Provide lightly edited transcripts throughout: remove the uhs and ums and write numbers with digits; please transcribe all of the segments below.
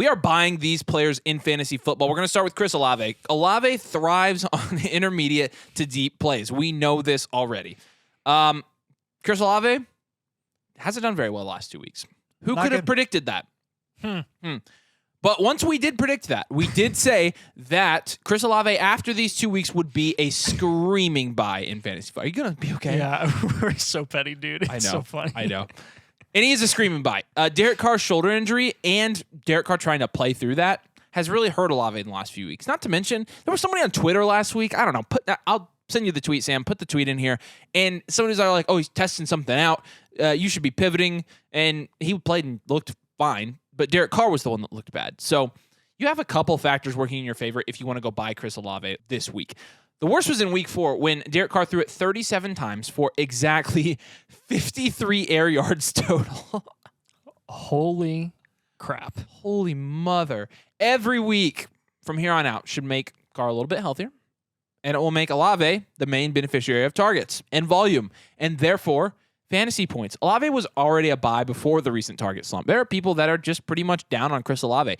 We are buying these players in fantasy football. We're going to start with Chris Olave. Olave thrives on intermediate to deep plays. We know this already. Chris Olave hasn't done very well the last 2 weeks. Who could have predicted that? But once we did predict that, we did say that Chris Olave, after these 2 weeks, would be a screaming buy in fantasy football. Are you going to be okay? Yeah, we're so petty, dude. It's so funny. I know. And he is a screaming buy. Derek Carr's shoulder injury and Derek Carr trying to play through that has really hurt Olave in the last few weeks. Not to mention, there was somebody on Twitter last week. I don't know. I'll send you the tweet, Sam. Put the tweet in here. And somebody's like, oh, he's testing something out. You should be pivoting. And he played and looked fine. But Derek Carr was the one that looked bad. So you have a couple factors working in your favor if you want to go buy Chris Olave this week. The worst was in week 4 when Derek Carr threw it 37 times for exactly 53 air yards total. Holy crap. Holy mother. Every week from here on out should make Carr a little bit healthier. And it will make Olave the main beneficiary of targets and volume. And therefore, fantasy points. Olave was already a buy before the recent target slump. There are people that are just pretty much down on Chris Olave.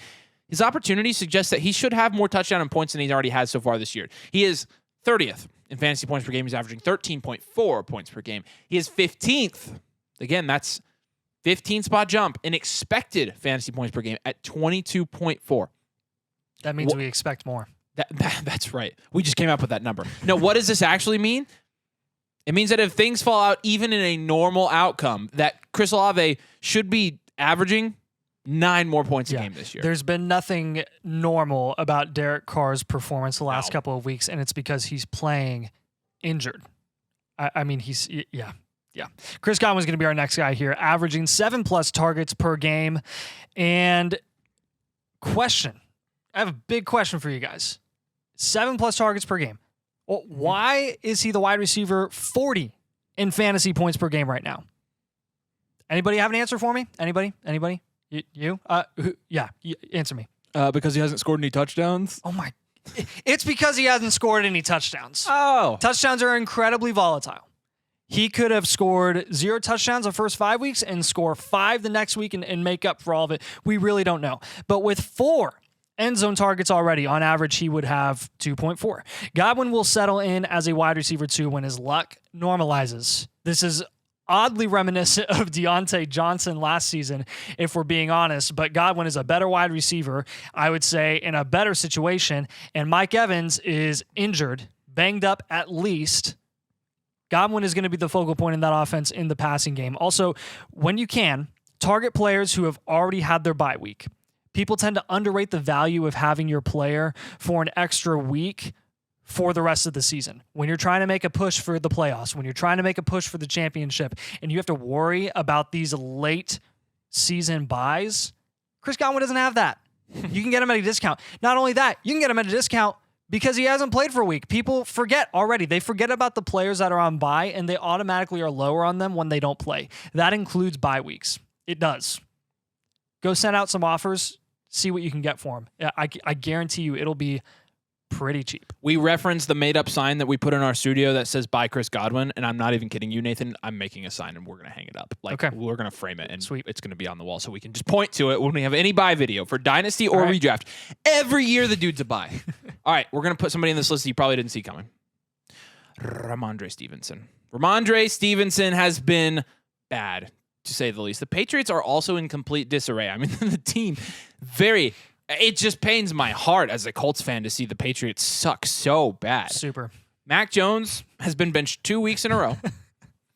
His opportunity suggests that he should have more touchdown and points than he's already had so far this year. He is 30th in fantasy points per game. He's averaging 13.4 points per game. He is 15th. Again, that's 15 spot jump in expected fantasy points per game at 22.4. That means we expect more. That's right. We just came up with that number. No, what does this actually mean? It means that if things fall out, even in a normal outcome, that Chris Olave should be averaging 9 more points a game this year. There's been nothing normal about Derek Carr's performance the last couple of weeks, and it's because he's playing injured. I mean, yeah. Chris Godwin's going to be our next guy here, averaging 7+ targets per game. And I have a big question for you guys. 7+ targets per game. Well, why is he the wide receiver 40 in fantasy points per game right now? Anybody have an answer for me? Anybody? You? Answer me. Because he hasn't scored any touchdowns? Oh, my. It's because he hasn't scored any touchdowns. Oh. Touchdowns are incredibly volatile. He could have scored 0 touchdowns the first 5 weeks and score 5 the next week and make up for all of it. We really don't know. But with 4 end zone targets already, on average, he would have 2.4. Godwin will settle in as a wide receiver 2 when his luck normalizes. This is oddly reminiscent of Deontay Johnson last season, if we're being honest, but Godwin is a better wide receiver, I would say, in a better situation, and Mike Evans is injured, banged up at least. Godwin is going to be the focal point in that offense in the passing game. Also, when you can, target players who have already had their bye week. People tend to underrate the value of having your player for an extra week for the rest of the season. When you're trying to make a push for the playoffs, when you're trying to make a push for the championship, and you have to worry about these late season buys, Chris Godwin doesn't have that. You can get him at a discount. Not only that, you can get him at a discount because he hasn't played for a week. People forget already. They forget about the players that are on bye, and they automatically are lower on them when they don't play. That includes bye weeks. It does. Go send out some offers. See what you can get for him. I guarantee you it'll be pretty cheap. We referenced the made-up sign that we put in our studio that says "Buy Chris Godwin," and I'm not even kidding you, Nathan. I'm making a sign, and we're going to hang it up. Okay. We're going to frame it, and Sweet. It's going to be on the wall, so we can just point to it when we have any buy video for Dynasty or Redraft. Every year, the dude's a buy. All right, we're going to put somebody in this list that you probably didn't see coming. Rhamondre Stevenson. Rhamondre Stevenson has been bad, to say the least. The Patriots are also in complete disarray. I mean, the team, it just pains my heart as a Colts fan to see the Patriots suck so bad. Super. Mac Jones has been benched 2 weeks in a row,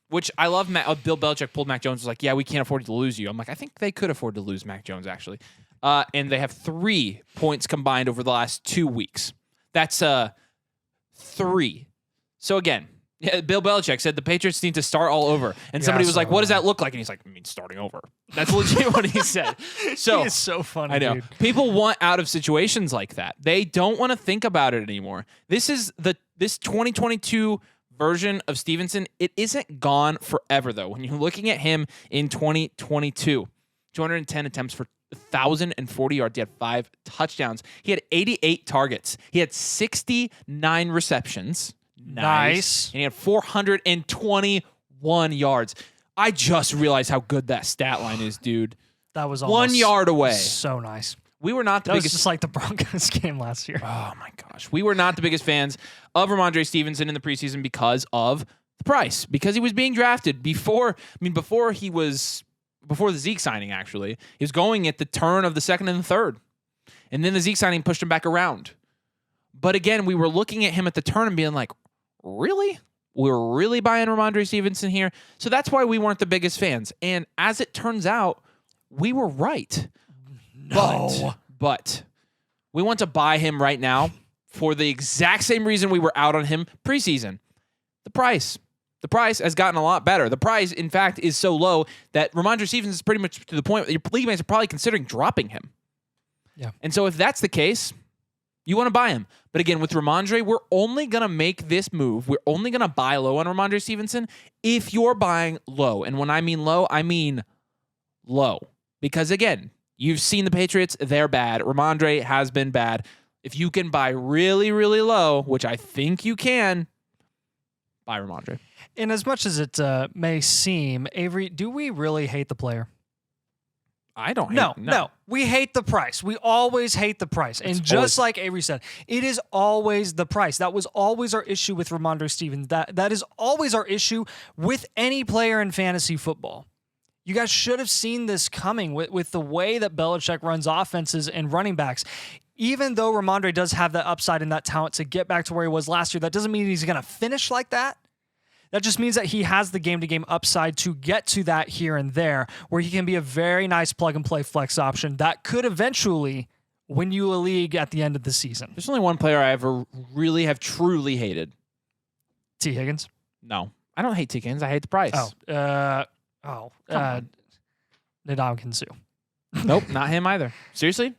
which I love. Bill Belichick pulled Mac Jones, was like, yeah, we can't afford to lose you. I'm like, I think they could afford to lose Mac Jones, actually. And they have 3 points combined over the last 2 weeks. That's 3. So again, yeah, Bill Belichick said the Patriots need to start all over. And somebody was like, what does that look like? And he's like, I mean, starting over. That's legit what he said. So he is so funny, I know. dude. People want out of situations like that. They don't want to think about it anymore. This 2022 version of Stevenson, it isn't gone forever, though. When you're looking at him in 2022, 210 attempts for 1,040 yards. He had 5 touchdowns. He had 88 targets. He had 69 receptions. Nice. And he had 421 yards. I just realized how good that stat line is, dude. That was 1 yard away. So nice. We were not the That was biggest. just like the Broncos game last year. Oh my gosh, we were not the biggest fans of Rhamondre Stevenson in the preseason because of the price, because he was being drafted before the Zeke signing. Actually, he was going at the turn of the second and the third, and then the Zeke signing pushed him back around. But again, we were looking at him at the turn and being like, really? We're really buying Rhamondre Stevenson here? So that's why we weren't the biggest fans. And as it turns out, we were right. No. But we want to buy him right now for the exact same reason we were out on him preseason. The price. The price has gotten a lot better. The price, in fact, is so low that Rhamondre Stevenson is pretty much to the point that your league mates are probably considering dropping him. Yeah. And so if that's the case, you want to buy him. But again, with Rhamondre, we're only going to make this move. We're only going to buy low on Rhamondre Stevenson if you're buying low. And when I mean low, I mean low. Because again, you've seen the Patriots. They're bad. Rhamondre has been bad. If you can buy really, really low, which I think you can, buy Rhamondre. And as much as it may seem, Avery, do we really hate the player? I don't hate No. We hate the price. We always hate the price. And just like Avery said, it is always the price. That was always our issue with Rhamondre Stevenson. That is always our issue with any player in fantasy football. You guys should have seen this coming with the way that Belichick runs offenses and running backs. Even though Rhamondre does have that upside and that talent to get back to where he was last year, that doesn't mean he's going to finish like that. That just means that he has the game-to-game upside to get to that here and there, where he can be a very nice plug-and-play flex option that could eventually win you a league at the end of the season. There's only one player I ever really have truly hated. T. Higgins? No. I don't hate T. Higgins. I hate the price. Ndamukong Suh. Nope, not him either. Seriously?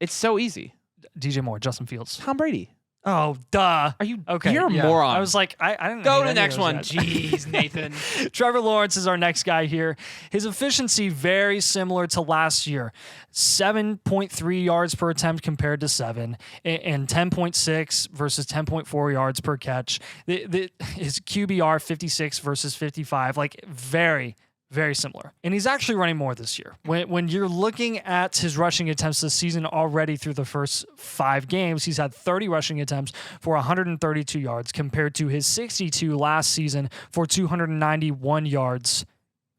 It's so easy. DJ Moore, Justin Fields. Tom Brady. Oh, duh. Are you okay? You're a moron. I was like, I didn't go hate to the any of next those one. guys. Jeez, Nathan. Trevor Lawrence is our next guy here. His efficiency very similar to last year. 7.3 yards per attempt compared to 7, and 10.6 versus 10.4 yards per catch. His QBR 56 versus 55, like very, very similar. And he's actually running more this year. When you're looking at his rushing attempts this season already through the first 5 games, he's had 30 rushing attempts for 132 yards compared to his 62 last season for 291 yards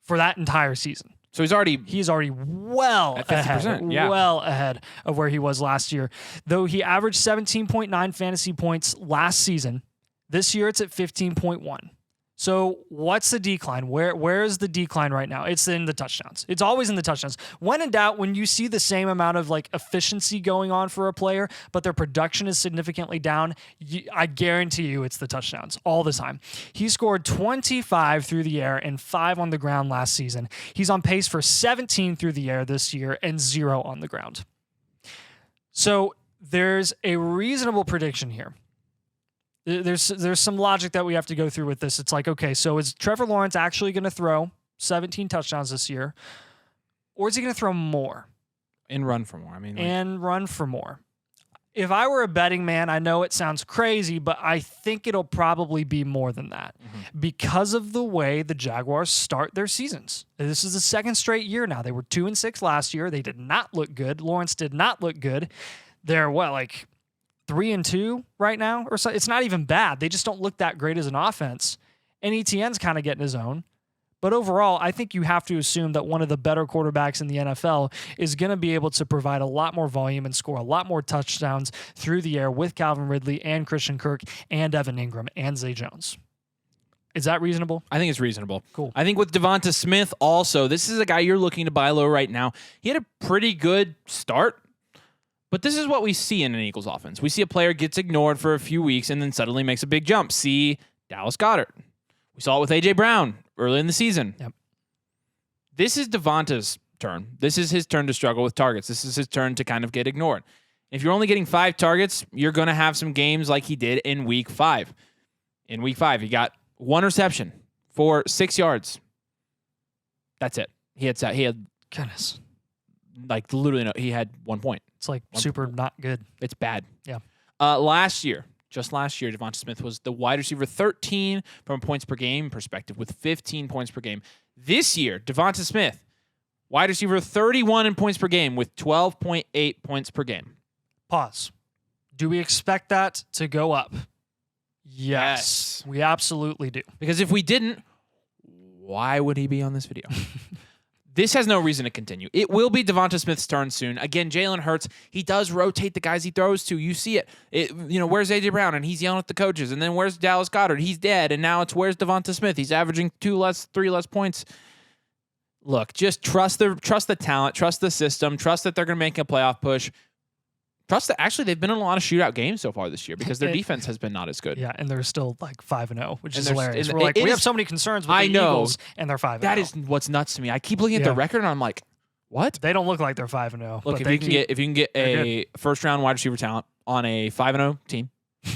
for that entire season. So he's already well at 50%, yeah. well ahead of where he was last year. Though he averaged 17.9 fantasy points last season, this year it's at 15.1. So what's the decline? Where is the decline right now? It's in the touchdowns. It's always in the touchdowns. When in doubt, when you see the same amount of like efficiency going on for a player, but their production is significantly down, I guarantee you it's the touchdowns all the time. He scored 25 through the air and 5 on the ground last season. He's on pace for 17 through the air this year and 0 on the ground. So there's a reasonable prediction here. There's some logic that we have to go through with this. It's like, okay, so is Trevor Lawrence actually going to throw 17 touchdowns this year? Or is he going to throw more? And run for more. Run for more. If I were a betting man, I know it sounds crazy, but I think it'll probably be more than that because of the way the Jaguars start their seasons. This is the second straight year now. They were 2-6 last year. They did not look good. Lawrence did not look good. They're 3-2 right now, or so. It's not even bad. They just don't look that great as an offense. And ETN's kind of getting his own. But overall, I think you have to assume that one of the better quarterbacks in the NFL is going to be able to provide a lot more volume and score a lot more touchdowns through the air with Calvin Ridley and Christian Kirk and Evan Ingram and Zay Jones. Is that reasonable? I think it's reasonable. Cool. I think with Devonta Smith also, this is a guy you're looking to buy low right now. He had a pretty good start. But this is what we see in an Eagles offense. We see a player gets ignored for a few weeks and then suddenly makes a big jump. See Dallas Goedert. We saw it with A.J. Brown early in the season. Yep. This is Devonta's turn. This is his turn to struggle with targets. This is his turn to kind of get ignored. If you're only getting 5 targets, you're going to have some games like he did in Week 5. In Week 5, he got 1 reception for 6 yards. That's it. He had goodness. Like literally, he had 1 point. It's like super not good. It's bad. Yeah. Last year, Devonta Smith was the wide receiver 13 from a points per game perspective with 15 points per game. This year, Devonta Smith Wide receiver 31 in points per game with 12.8 points per game. Pause. Do we expect that to go up? Yes. We absolutely do. Because if we didn't, why would he be on this video? This has no reason to continue. It will be Devonta Smith's turn soon. Again, Jalen Hurts, he does rotate the guys he throws to. You see it. Where's A.J. Brown? And he's yelling at the coaches. And then where's Dallas Goedert? He's dead. And now it's where's Devonta Smith? He's averaging 3 less points. Look, just trust the talent, trust the system, trust that they're going to make a playoff push. Trust that actually they've been in a lot of shootout games so far this year because their defense has been not as good. Yeah, and they're still like 5-0, which is And hilarious. We're like, we have so many concerns with the Eagles, and they're 5-0. That is what's nuts to me. I keep looking at their record, and I'm like, what? They don't look like they're 5-0. Look, if you can get a first-round wide receiver talent on a 5-0 team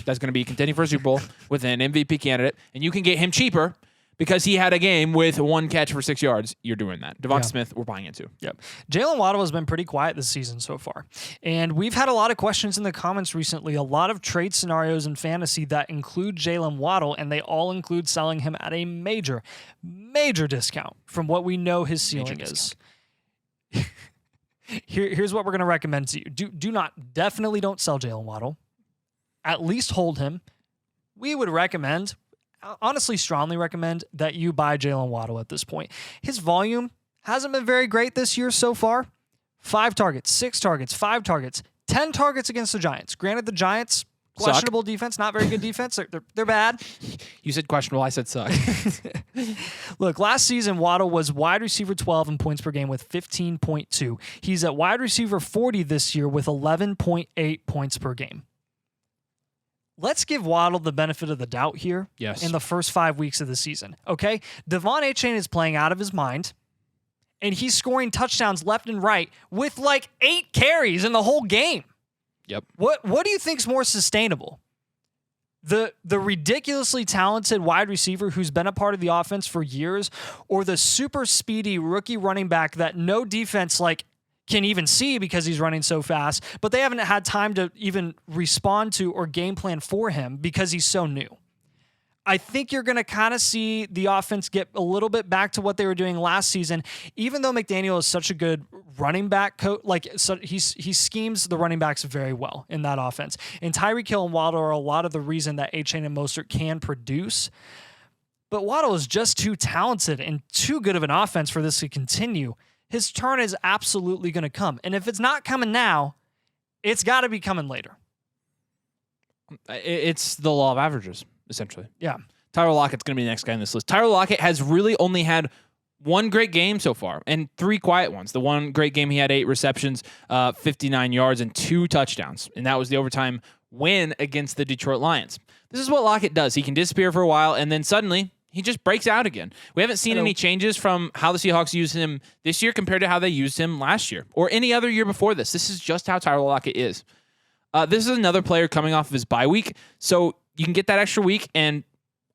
that's going to be contending for a Super Bowl with an MVP candidate, and you can get him cheaper because he had a game with 1 catch for 6 yards, you're doing that. Devonta Smith, we're buying into. Yep. Jaylen Waddle has been pretty quiet this season so far. And we've had a lot of questions in the comments recently, a lot of trade scenarios in fantasy that include Jaylen Waddle, and they all include selling him at a major, major discount from what we know his ceiling is. Here's what we're going to recommend to you. Definitely don't sell Jaylen Waddle. At least hold him. We would recommend, honestly strongly recommend, that you buy Jaylen Waddle at this point. His volume hasn't been very great this year so far. 5 targets, 6 targets, 5 targets, 10 targets against the Giants. Granted, the Giants, questionable defense, not very good defense. They're bad. You said questionable, I said suck. Look, last season, Waddle was wide receiver 12 in points per game with 15.2. He's at wide receiver 40 this year with 11.8 points per game. Let's give Waddle the benefit of the doubt here in the first 5 weeks of the season, okay? Devon Achane is playing out of his mind, and he's scoring touchdowns left and right with like 8 carries in the whole game. Yep. What do you think's more sustainable? The ridiculously talented wide receiver who's been a part of the offense for years, or the super speedy rookie running back that no defense can even see because he's running so fast, but they haven't had time to even respond to or game plan for him because he's so new. I think you're going to kind of see the offense get a little bit back to what they were doing last season, even though McDaniel is such a good running back coach. He schemes the running backs very well in that offense. And Tyreek Hill and Waddle are a lot of the reason that Achane and Mostert can produce. But Waddle is just too talented and too good of an offense for this to continue. His turn is absolutely going to come. And if it's not coming now, it's got to be coming later. It's the law of averages, essentially. Yeah. Tyler Lockett's going to be the next guy on this list. Tyler Lockett has really only had 1 great game so far and 3 quiet ones. The one great game, he had 8 receptions, 59 yards, and 2 touchdowns. And that was the overtime win against the Detroit Lions. This is what Lockett does. He can disappear for a while, and then suddenly he just breaks out again. We haven't seen any changes from how the Seahawks used him this year compared to how they used him last year or any other year before this. This is just how Tyler Lockett is. This is another player coming off of his bye week, so you can get that extra week, and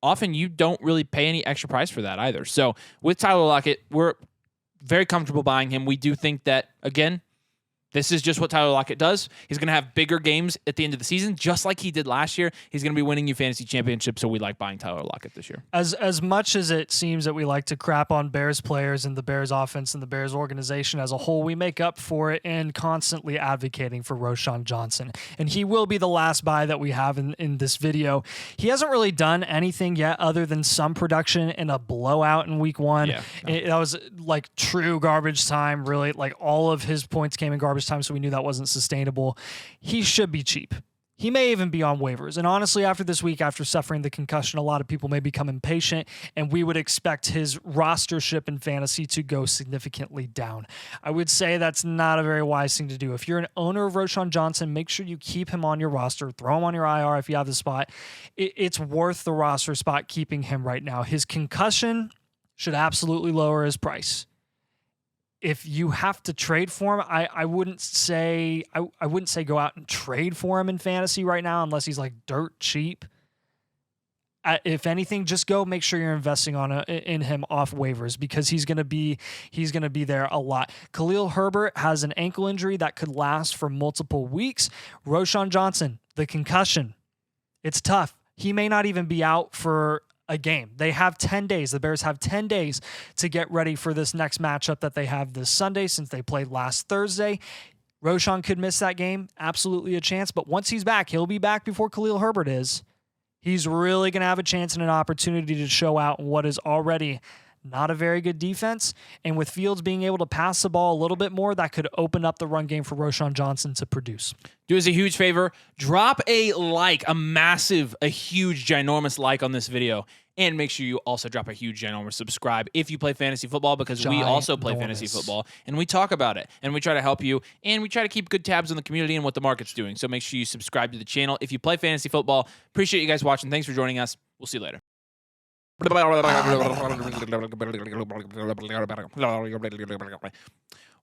often you don't really pay any extra price for that either. So with Tyler Lockett, we're very comfortable buying him. We do think that, again, this is just what Tyler Lockett does. He's going to have bigger games at the end of the season, just like he did last year. He's going to be winning you fantasy championships, so we like buying Tyler Lockett this year. As much as it seems that we like to crap on Bears players and the Bears offense and the Bears organization as a whole, we make up for it in constantly advocating for Roschon Johnson. And he will be the last buy that we have in this video. He hasn't really done anything yet other than some production in a blowout in week 1. Yeah, That was like true garbage time, really. Like all of his points came in garbage time, so we knew that wasn't sustainable. He should be cheap. He may even be on waivers. And honestly, after this week, after suffering the concussion, a lot of people may become impatient, and we would expect his rostership in fantasy to go significantly down. I would say that's not a very wise thing to do. If you're an owner of Roschon Johnson, make sure you keep him on your roster. Throw him on your IR if you have the spot. It's worth the roster spot keeping him right now. His concussion should absolutely lower his price. If you have to trade for him, I wouldn't say go out and trade for him in fantasy right now unless he's like dirt cheap. If anything, just go make sure you're investing in him off waivers because he's gonna be there a lot. Khalil Herbert has an ankle injury that could last for multiple weeks. Roschon Johnson, the concussion, it's tough. He may not even be out for a game. They have 10 days. The Bears have 10 days to get ready for this next matchup that they have this Sunday since they played last Thursday. Roschon could miss that game. Absolutely a chance. But once he's back, he'll be back before Khalil Herbert is. He's really going to have a chance and an opportunity to show out in what is already not a very good defense. And with Fields being able to pass the ball a little bit more, that could open up the run game for Roschon Johnson to produce. Do us a huge favor. Drop a like, a huge, ginormous like on this video. And make sure you also drop a huge, ginormous subscribe if you play fantasy football, because we also play fantasy football and we talk about it and we try to help you and we try to keep good tabs on the community and what the market's doing. So make sure you subscribe to the channel if you play fantasy football. Appreciate you guys watching. Thanks for joining us. We'll see you later.